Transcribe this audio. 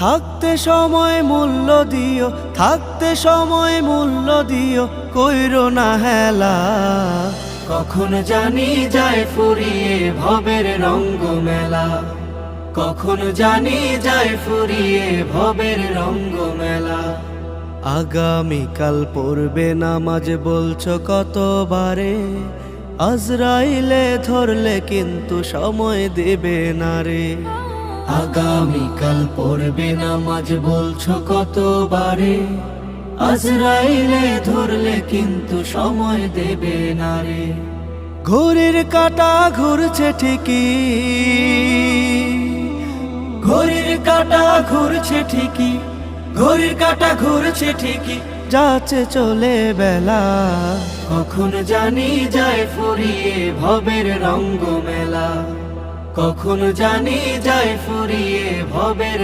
থাকতে সময় মূল্য দিও, থাকতে সময় মূল্য দিও, কইরো না হেলা। কখন জানি যায় ফুরিয়ে ভবের রঙ্গ মেলা, কখন জানি যায় ফুরিয়ে ভবের রঙ্গ মেলা। আগামীকাল পড়বে নামাজ বলছো কতবারে, আজরাইলে ধরলে কিন্তু সময় দেবে না রে। আগামীকাল পড়বে নামাজ বলছো কতবারে, আজরাইলে ধরলে কিন্তু সময় দেবে না রে। ঘড়ির কাঁটা ঘুরছে ঠিকই, ঘড়ির কাঁটা ঘুরছে ঠিকই, ঘড়ির কাঁটা ঘুরছে ঠিকই, যাচ্ছে চলে বেলা। কখন জানি যায় ফুরিয়ে ভবের রঙ্গ মেলা, কখন জানি যায় ফুরিয়ে ভবের